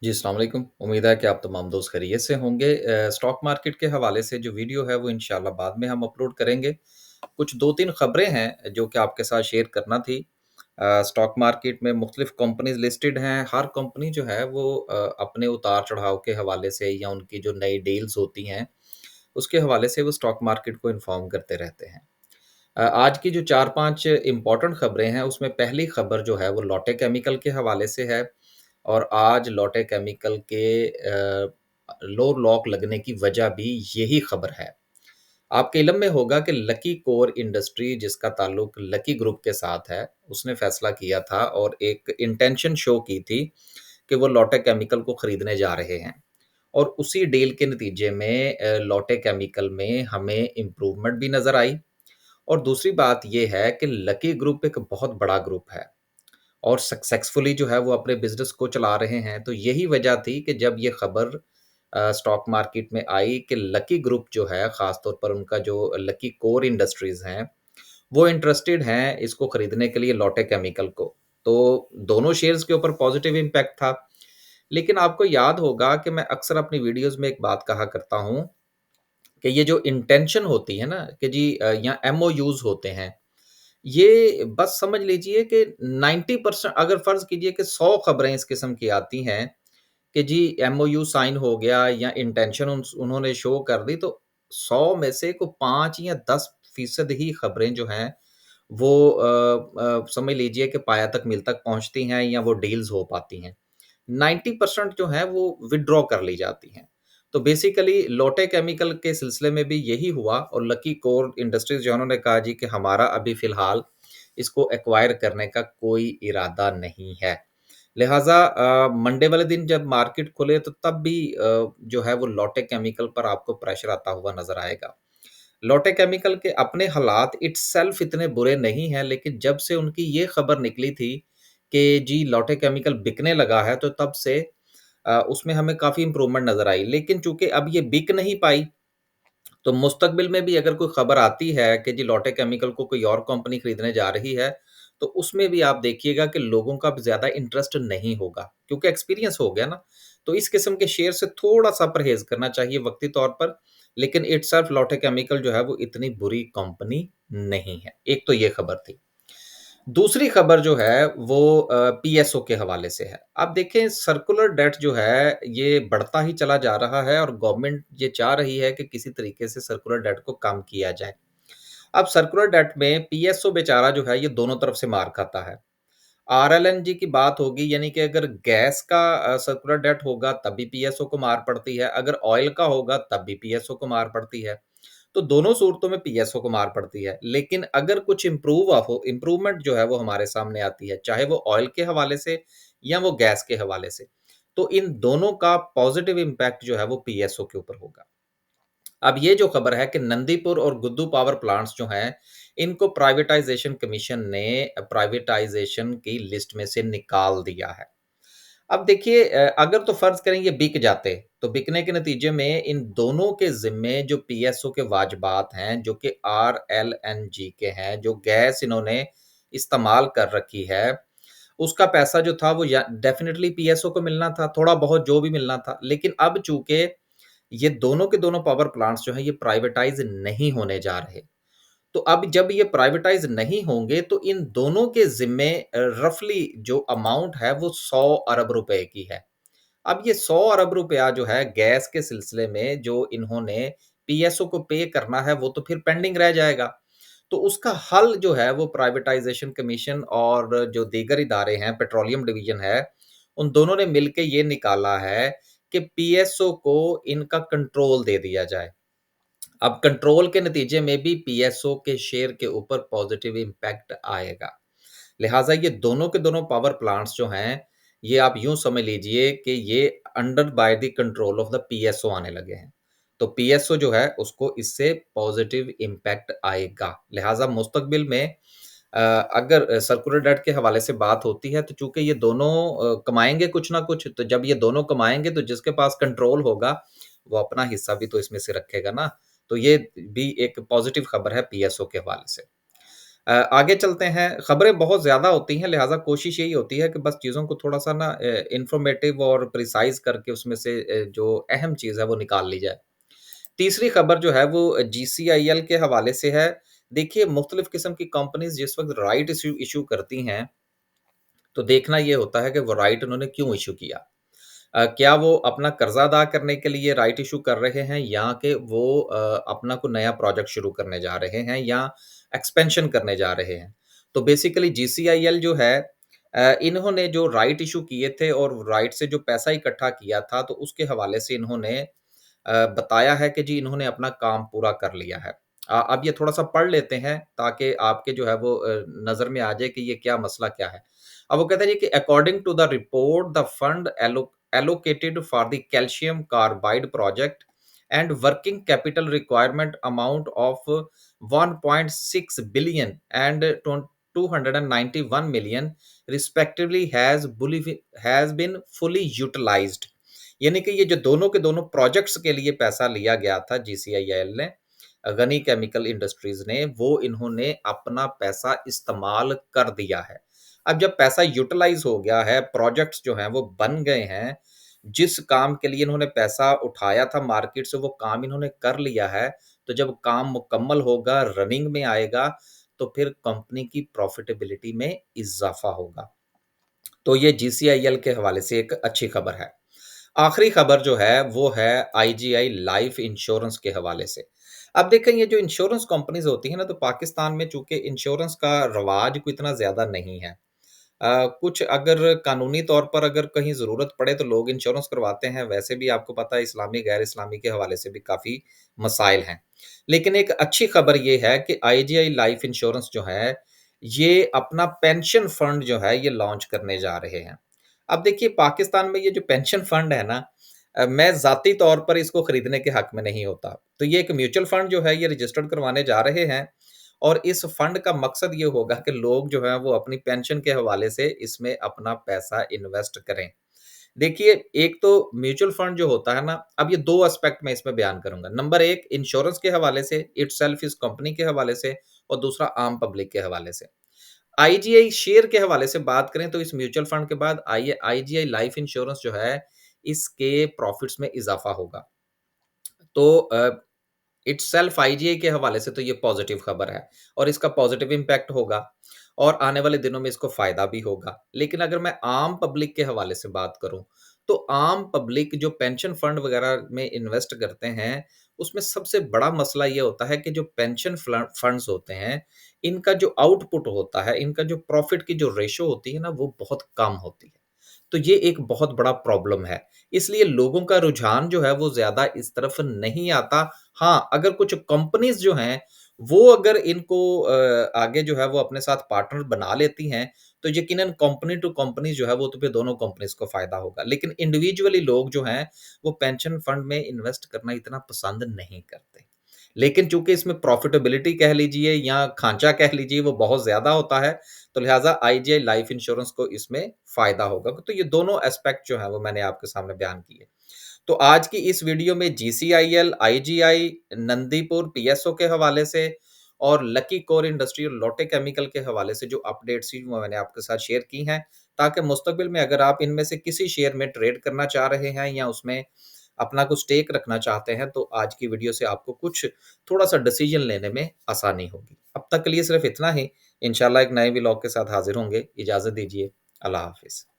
जी, अस्सलाम वालेकुम। उम्मीद है कि आप तमाम दोस्त खैरियत से होंगे। स्टॉक मार्केट के हवाले से जो वीडियो है वो इंशाल्लाह बाद में हम अपलोड करेंगे। कुछ 2-3 खबरें हैं जो कि आपके साथ शेयर करना थी। स्टॉक मार्केट में मुख्तलिफ़ कंपनीज़ लिस्टेड हैं। हर कंपनी जो है वो अपने उतार-चढ़ाव के हवाले से या उनकी जो नई डील्स होती हैं, उसके हवाले से वो स्टॉक मार्केट को इन्फॉर्म करते रहते हैं। आज की जो 4-5 इम्पोर्टेंट खबरें हैं उसमें पहली खबर जो है वो लोटे केमिकल के हवाले से है। और आज लोटे केमिकल के लो लॉक लगने की वजह भी यही खबर है। आपके इल्म में होगा कि लकी कोर इंडस्ट्री जिसका ताल्लुक लकी ग्रुप के साथ है, उसने फैसला किया था और एक इंटेंशन शो की थी कि वो लोटे केमिकल को खरीदने जा रहे हैं। और उसी डील के नतीजे में लोटे केमिकल में हमें इम्प्रूवमेंट भी नज़र आई। और दूसरी बात ये है कि लकी ग्रुप एक बहुत बड़ा ग्रुप है और सक्सेसफुली जो है वो अपने बिज़नेस को चला रहे हैं। तो यही वजह थी कि जब ये खबर स्टॉक मार्केट में आई कि लकी ग्रुप जो है, ख़ास तौर पर उनका जो लकी कोर इंडस्ट्रीज़ हैं, वो इंटरेस्टेड हैं इसको खरीदने के लिए लोटे केमिकल को। तो दोनों शेयर्स के ऊपर पॉज़िटिव इम्पैक्ट था। लेकिन आपको याद होगा कि मैं अक्सर अपनी वीडियोज़ में एक बात कहा करता हूँ कि ये जो इंटेंशन होती है ना कि जी या एमओयूज़ होते हैं, ये बस समझ लीजिए कि 90% अगर फ़र्ज़ कीजिए कि 100 खबरें इस किस्म की आती हैं कि जी एमओयू साइन हो गया या इंटेंशन उन्होंने शो कर दी, तो 100 में से को 5 या 10% ही खबरें जो हैं वो समझ लीजिए कि पाया तक मील तक पहुँचती हैं या वो डील्स हो पाती हैं। 90% जो है वो विथड्रॉ कर ली जाती हैं। तो बेसिकली लोटे केमिकल के सिलसिले में भी यही हुआ और लकी कोर इंडस्ट्रीज़ जो है उन्होंने कहा जी कि हमारा अभी फ़िलहाल इसको एक्वायर करने का कोई इरादा नहीं है। लिहाज़ा मंडे वाले दिन जब मार्केट खुले तो तब भी जो है वो लोटे केमिकल पर आपको प्रेशर आता हुआ नज़र आएगा। लोटे केमिकल के अपने हालात इटसेल्फ इतने बुरे नहीं हैं, लेकिन जब से उनकी ये खबर निकली थी कि जी लोटे केमिकल बिकने लगा है, तो तब से उसमें हमें काफ़ी इम्प्रूवमेंट नज़र आई। लेकिन चूँकि अब ये बिक नहीं पाई, तो मुस्तकबिल में भी अगर कोई खबर आती है कि जी लोटे केमिकल को कोई और कंपनी खरीदने जा रही है, तो उसमें भी आप देखिएगा कि लोगों का अब ज़्यादा इंटरेस्ट नहीं होगा, क्योंकि एक्सपीरियंस हो गया ना। तो इस किस्म के शेयर से थोड़ा-सा परहेज़ करना चाहिए वक़्ती तौर पर, लेकिन इटसेल्फ लोटे केमिकल जो है वो इतनी बुरी कंपनी नहीं है। एक तो ये खबर थी। दूसरी खबर जो है वो पीएसओ के हवाले से है। आप देखें सर्कुलर डेट जो है ये बढ़ता ही चला जा रहा है और गवर्नमेंट ये चाह रही है कि किसी तरीके से सर्कुलर डेट को कम किया जाए। अब सर्कुलर डेट में पीएसओ बेचारा जो है ये दोनों तरफ से मार खाता है। आरएलएनजी की बात होगी यानी कि अगर गैस का सर्कुलर डेट होगा तब भी पीएसओ को मार पड़ती है, अगर ऑयल का होगा तब भी पीएसओ को मार पड़ती है। तो दोनों सूरतों में पीएसओ को मार पड़ती है। लेकिन अगर कुछ इम्प्रूवमेंट जो है वो हमारे सामने आती है, चाहे वो ऑयल के हवाले से या वो गैस के हवाले से, तो इन दोनों का पॉज़िटिव इम्पैक्ट जो है वो पीएसओ के ऊपर होगा। अब ये जो खबर है कि नंदीपुर और गुद्दू पावर प्लांट्स जो हैं, इनको प्राइवेटाइज़ेशन कमीशन ने प्राइवेटाइज़ेशन की लिस्ट में से निकाल दिया है। अब देखिए अगर तो फ़र्ज़ करें ये बिक जाते, तो बिकने के नतीजे में इन दोनों के ज़िम्मे जो पीएसओ के वाजबात हैं, जो कि आरएलएनजी के हैं, जो गैस इन्होंने इस्तेमाल कर रखी है, उसका पैसा जो था वो या डेफ़िनिटली पीएसओ को मिलना था, थोड़ा बहुत जो भी मिलना था। लेकिन अब चूँकि ये दोनों के दोनों पावर प्लांट्स जो हैं, ये प्राइवेटाइज़ नहीं होने जा रहे। तो अब जब ये प्राइवेटाइज़ नहीं होंगे तो इन दोनों के ज़िम्मे रफ़ली जो अमाउंट है वो 100 अरब रुपए की है। अब ये 100 अरब रुपया जो है गैस के सिलसिले में जो इन्होंने पीएसओ को पे करना है वो तो फिर पेंडिंग रह जाएगा। तो उसका हल जो है वो प्राइवेटाइज़ेशन कमीशन और जो दीगर इदारे हैं, पेट्रोलियम डिवीज़न है, उन दोनों ने मिलके ये निकाला है कि पीएसओ को इनका कंट्रोल दे दिया जाए। अब कंट्रोल के नतीजे में भी पीएसओ के शेयर के ऊपर पॉजिटिव इम्पैक्ट आएगा। लिहाज़ा ये दोनों के दोनों पावर प्लांट्स जो हैं, ये आप यूँ समझ लीजिए कि ये under by the control of the PSO आने लगे हैं। तो पीएसओ जो है उसको इससे पॉजिटिव इम्पैक्ट आएगा। लिहाज़ा मुस्तकबिल में अगर सर्कुलर डेट के हवाले से बात होती है तो चूँकि ये दोनों कमाएँगे कुछ ना कुछ, तो जब ये दोनों कमाएँगे तो जिसके पास कंट्रोल होगा, वो अपना हिस्सा भी तो इसमें से रखेगा ना। तो ये भी एक पॉज़िटिव खबर है पीएसओ के हवाले से। आगे चलते हैं, खबरें बहुत ज़्यादा होती हैं, लिहाज़ा कोशिश यही होती है कि बस चीज़ों को थोड़ा-सा ना इन्फॉर्मेटिव और प्रिसाइज़ करके उसमें से जो अहम चीज़ है वो निकाल ली जाए। तीसरी खबर जो है वो जीसीआईएल के हवाले से है। देखिए, मुख्तलिफ़ किस्म की कंपनीज़ जिस वक़्त राइट इश्यू इश्यू करती हैं, तो देखना ये होता है कि वो राइट उन्होंने क्यों इश्यू किया। क्या वो अपना कर्ज़ा अदा करने के लिए राइट इश्यू कर रहे हैं, या कि वो अपना कोई नया प्रोजेक्ट शुरू करने जा रहे हैं या एक्सपेंशन करने जा रहे हैं। तो बेसिकली जीसीआईएल जो है, इन्होंने जो राइट इश्यू किए थे और राइट से जो पैसा इकट्ठा किया था, तो उसके हवाले से इन्होंने बताया है कि जी इन्होंने अपना काम पूरा कर लिया है। अब ये थोड़ा-सा पढ़ लेते हैं ताकि आपके जो है वो नज़र में आ जाए कि ये क्या मसला क्या है। अब वो कहते हैं जी कि according to the report the fund allocated for the calcium carbide project and working capital requirement amount of 1.6 billion and 291 million respectively has been fully utilized। यानी कि ये जो दोनों के दोनों प्रोजेक्ट्स के लिए पैसा लिया गया था जीसीआईएल ने, गनी केमिकल इंडस्ट्रीज ने, वो इन्होंने अपना पैसा इस्तेमाल कर दिया है। अब जब पैसा यूटिलाइज हो गया है, प्रोजेक्ट्स जो हैं वो बन गए हैं, जिस काम के लिए इन्होंने पैसा उठाया था मार्केट से वो काम इन्होंने कर लिया है, तो जब काम मुकम्मल होगा, रनिंग में आएगा, तो फिर कंपनी की प्रॉफिटेबिलिटी में इज़ाफ़ा होगा। तो ये जीसीआईएल के हवाले से एक अच्छी खबर है। आखिरी खबर जो है वो है आईजीआई लाइफ इंश्योरेंस के हवाले से। अब देखें, ये जो इंश्योरेंस कंपनीज़ होती हैं ना, तो पाकिस्तान में चूँकि इंश्योरेंस का रवाज कोई इतना ज़्यादा नहीं है। कुछ अगर कानूनी तौर पर अगर कहीं ज़रूरत पड़े तो लोग इंश्योरेंस करवाते हैं, वैसे भी आपको पता है इस्लामी, गैर इस्लामी के हवाले से भी काफ़ी मसाइल हैं। लेकिन एक अच्छी खबर ये है कि आईजीआई लाइफ इंश्योरेंस जो है, ये अपना पेंशन फंड जो है ये लॉन्च करने जा रहे हैं। अब देखिए, पाकिस्तान में ये जो पेंशन फंड है ना, मैं ज़ाती तौर पर इसको खरीदने के हक में नहीं होता। तो ये एक म्यूचुअल फंड जो है ये रजिस्टर्ड करवाने जा रहे हैं, और इस फंड का मकसद ये होगा कि लोग जो हैं वो अपनी पेंशन के हवाले से इसमें अपना पैसा इन्वेस्ट करें। देखिए, एक तो म्यूचुअल फंड जो होता है ना, अब ये 2 एस्पेक्ट मैं इसमें बयान करूँगा। नंबर 1 इंश्योरेंस के हवाले से, इटसेल्फ इस कंपनी के हवाले से, और दूसरा आम पब्लिक के हवाले से। आईजीआई शेयर के हवाले से बात करें तो इस म्यूचुअल फंड के बाद आईजीआई लाइफ इंश्योरेंस जो है, इसके प्रॉफिट्स में इज़ाफ़ा होगा। तो इटसेल्फ आईजीआई के हवाले से तो ये पॉज़िटिव खबर है, और इसका पॉज़िटिव इम्पैक्ट होगा, और आने वाले दिनों में इसको फ़ायदा भी होगा। लेकिन अगर मैं आम पब्लिक के हवाले से बात करूँ, तो आम पब्लिक जो पेंशन फंड वग़ैरह में इन्वेस्ट करते हैं, उसमें सबसे बड़ा मसला ये होता है कि जो पेंशन फंड्स होते हैं, इनका जो आउटपुट होता है, इनका जो प्रॉफ़िट की जो रेशो होती है ना, वो बहुत कम होती है। तो ये एक बहुत बड़ा प्रॉब्लम है। इसलिए लोगों का रुझान जो है वो ज़्यादा इस तरफ नहीं आता। हाँ, अगर कुछ कंपनीज़ जो हैं, वो अगर इनको आगे जो है वो अपने साथ पार्टनर बना लेती हैं, तो यकीनन कंपनी टू कंपनी जो है वो तो फिर दोनों कंपनीज़ को फ़ायदा होगा। लेकिन इंडिविजुअली लोग जो हैं, वो पेंशन फंड में इन्वेस्ट करना इतना पसंद नहीं करते। लेकिन चूँकि इसमें प्रॉफ़िटेबिलिटी कह लीजिए या खाँचा कह लीजिए, वो बहुत ज़्यादा होता है, तो लिहाज़ा आईजीआई लाइफ इंश्योरेंस को इसमें फ़ायदा होगा। तो ये दोनों एस्पेक्ट जो हैं वो मैंने आपके सामने बयान किए। तो आज की इस वीडियो में जीसीआईएल, आईजीआई, नंदीपुर पीएसओ के हवाले से, और लकी कोर इंडस्ट्री और लोटे केमिकल के हवाले से जो अपडेट्स थी वो मैंने आपके साथ शेयर की हैं, ताकि मुस्तक़बिल में अगर आप इनमें से किसी शेयर में ट्रेड करना चाह रहे हैं या उसमें अपना कुछ स्टेक रखना चाहते हैं, तो आज की वीडियो से आपको कुछ थोड़ा-सा डिसीज़न लेने में आसानी होगी। अब तक के लिए सिर्फ़ इतना ही। इंशाअल्लाह एक नए व्लॉग के साथ हाज़िर होंगे। इजाज़त दीजिए। अल्लाह हाफ़िज़।